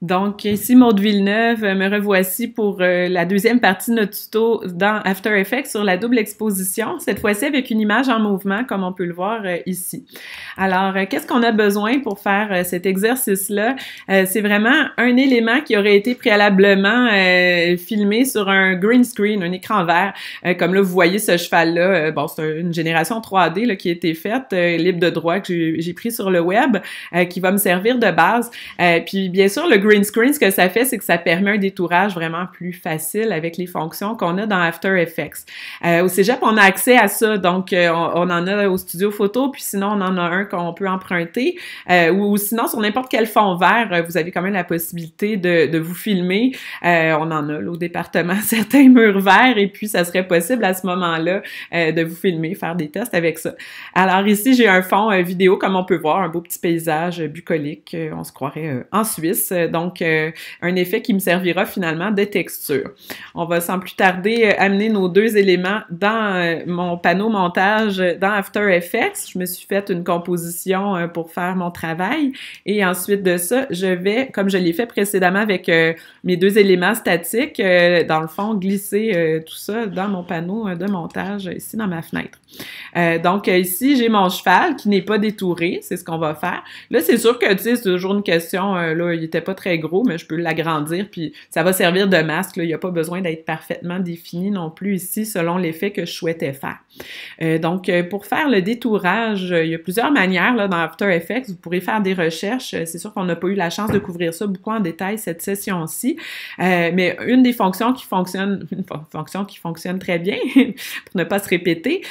Donc, ici Maude Villeneuve, me revoici pour la deuxième partie de notre tuto dans After Effects sur la double exposition, cette fois-ci avec une image en mouvement, comme on peut le voir ici. Alors, qu'est-ce qu'on a besoin pour faire cet exercice-là? C'est vraiment un élément qui aurait été préalablement filmé sur un green screen, un écran vert. Comme là, vous voyez ce cheval-là, bon, c'est une génération 3D là, qui a été faite, libre de droit, que j'ai pris sur le web, qui va me servir de base. Puis, bien sûr, le green screen, ce que ça fait, c'est que ça permet un détourage vraiment plus facile avec les fonctions qu'on a dans After Effects. Au Cégep, on a accès à ça, donc on en a au studio photo, puis sinon, on en a un qu'on peut emprunter, ou sinon, sur n'importe quel fond vert, vous avez quand même la possibilité de vous filmer. On en a là, au département certains murs verts, et puis ça serait possible à ce moment-là de vous filmer, faire des tests avec ça. Alors ici, j'ai un fond vidéo, comme on peut voir, un beau petit paysage bucolique, on se croirait en Suisse, donc un effet qui me servira finalement de texture. On va sans plus tarder amener nos deux éléments dans mon panneau montage dans After Effects. Je me suis fait une composition pour faire mon travail et ensuite de ça, je vais, comme je l'ai fait précédemment avec mes deux éléments statiques, dans le fond, glisser tout ça dans mon panneau de montage ici dans ma fenêtre. Donc ici, j'ai mon cheval qui n'est pas détouré, c'est ce qu'on va faire. Là, c'est sûr que, tu sais, c'est toujours une question, là, il était pas très gros, mais je peux l'agrandir, puis ça va servir de masque, là, il n'y a pas besoin d'être parfaitement défini non plus ici, selon l'effet que je souhaitais faire. Donc, pour faire le détourage, il y a plusieurs manières, là, dans After Effects, vous pourrez faire des recherches, c'est sûr qu'on n'a pas eu la chance de couvrir ça beaucoup en détail cette session-ci, mais une des fonctions qui fonctionne, très bien, pour ne pas se répéter,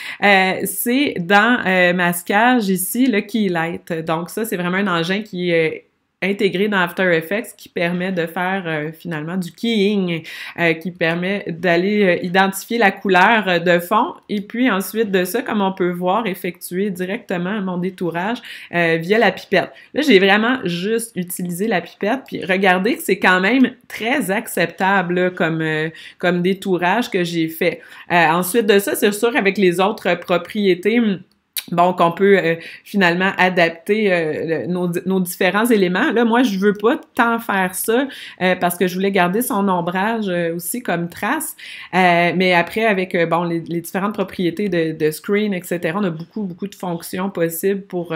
c'est dans masquage ici, le Keylight. Donc ça, c'est vraiment un engin qui est intégré dans After Effects qui permet de faire finalement du keying, qui permet d'aller identifier la couleur de fond et puis ensuite de ça, comme on peut voir, effectuer directement mon détourage via la pipette. Là, j'ai vraiment juste utilisé la pipette puis regardez que c'est quand même très acceptable là, comme détourage que j'ai fait. Ensuite de ça, c'est sûr avec les autres propriétés bon, qu'on peut finalement adapter nos différents éléments. Là, moi, je veux pas tant faire ça parce que je voulais garder son ombrage aussi comme trace. Mais après, avec bon les différentes propriétés de screen, etc., on a beaucoup de fonctions possibles pour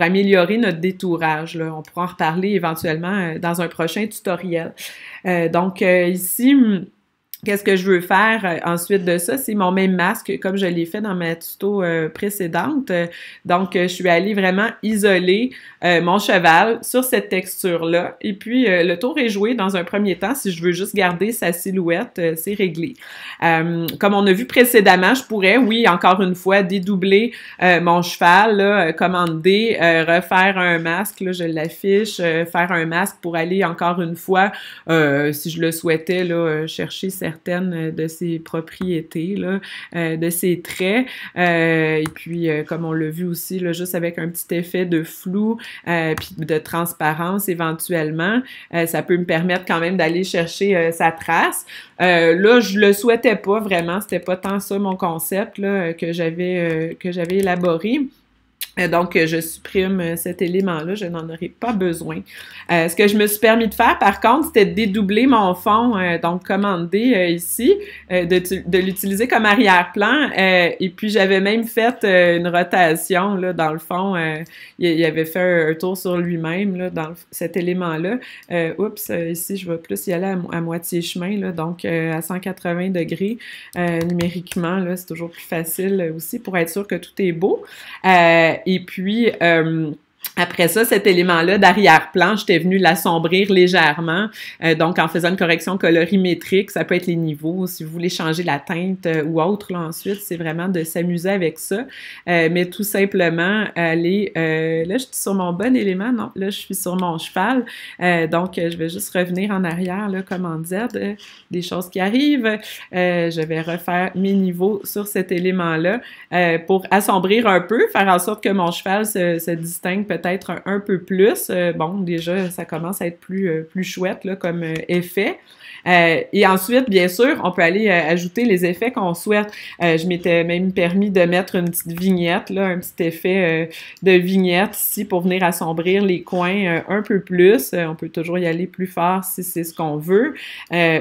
améliorer notre détourage. Là. On pourra en reparler éventuellement dans un prochain tutoriel. Donc, ici... Qu'est-ce que je veux faire ensuite de ça? C'est mon même masque, comme je l'ai fait dans ma tuto précédente. Donc, je suis allée vraiment isoler mon cheval sur cette texture-là. Et puis, le tour est joué dans un premier temps. Si je veux juste garder sa silhouette, c'est réglé. Comme on a vu précédemment, je pourrais, oui, encore une fois, dédoubler mon cheval, là, commande D, refaire un masque, là, je l'affiche, faire un masque pour aller encore une fois, si je le souhaitais, là, chercher certaines de ses propriétés, là, de ses traits. Et puis, comme on l'a vu aussi, là, juste avec un petit effet de flou puis de transparence éventuellement, ça peut me permettre quand même d'aller chercher sa trace. Là, je le souhaitais pas vraiment, c'était pas tant ça mon concept là, que j'avais élaboré. Donc, je supprime cet élément-là, je n'en aurai pas besoin. Ce que je me suis permis de faire, par contre, c'était de dédoubler mon fond, donc commande D ici, de l'utiliser comme arrière-plan. Et puis, j'avais même fait une rotation, là, dans le fond. Il avait fait un tour sur lui-même, là, dans cet élément-là. Oups, ici, je vais plus y aller à moitié chemin, là, donc à 180 degrés. Numériquement, là, c'est toujours plus facile aussi pour être sûr que tout est beau. Et puis, après ça, cet élément-là d'arrière-plan, j'étais venue l'assombrir légèrement, donc en faisant une correction colorimétrique, ça peut être les niveaux, si vous voulez changer la teinte ou autre, là ensuite, c'est vraiment de s'amuser avec ça, mais tout simplement aller, là je suis sur mon bon élément, non, là je suis sur mon cheval, donc je vais juste revenir en arrière, là, commande Z, des choses qui arrivent, je vais refaire mes niveaux sur cet élément-là pour assombrir un peu, faire en sorte que mon cheval se distingue peut-être un peu plus. Bon, déjà, ça commence à être plus chouette là, comme effet. Et ensuite, bien sûr, on peut aller ajouter les effets qu'on souhaite. Je m'étais même permis de mettre une petite vignette, là, un petit effet de vignette ici pour venir assombrir les coins un peu plus. On peut toujours y aller plus fort si c'est ce qu'on veut.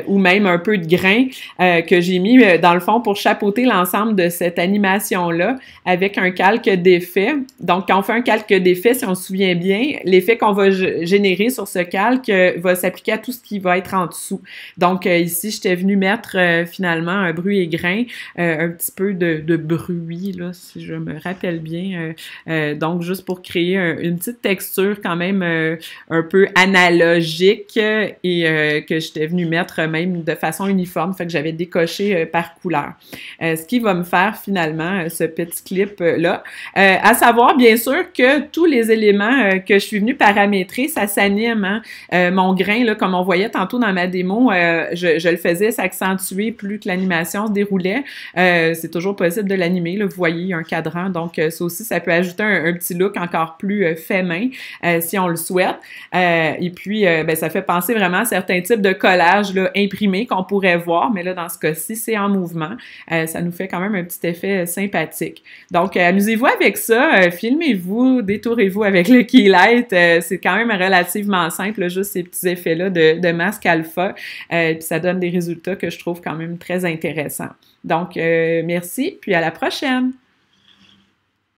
Ou même un peu de grain que j'ai mis dans le fond pour chapeauter l'ensemble de cette animation-là avec un calque d'effet. Donc, quand on fait un calque d'effet, si on se souvient bien, l'effet qu'on va générer sur ce calque va s'appliquer à tout ce qui va être en dessous. Donc, ici, j'étais venue mettre finalement un bruit et grain, un petit peu de bruit, là, si je me rappelle bien. Donc, juste pour créer une petite texture quand même un peu analogique et que j'étais venue mettre même de façon uniforme, fait que j'avais décoché par couleur. Ce qui va me faire finalement ce petit clip-là. À savoir, bien sûr, que tous les éléments que je suis venue paramétrer, ça s'anime. Hein? Mon grain, là, comme on voyait tantôt dans ma démo, je le faisais s'accentuer plus que l'animation se déroulait. C'est toujours possible de l'animer. Vous voyez, il y a un cadran. Donc, ça aussi, ça peut ajouter un petit look encore plus fait main si on le souhaite. Et puis, ben, ça fait penser vraiment à certains types de collages là, imprimés qu'on pourrait voir. Mais là, dans ce cas-ci, c'est en mouvement. Ça nous fait quand même un petit effet sympathique. Donc, amusez-vous avec ça. Filmez-vous, détourez-vous avec le Keylight. C'est quand même relativement simple, là, juste ces petits effets-là de masque alpha. Puis ça donne des résultats que je trouve quand même très intéressants. Donc, merci, puis à la prochaine!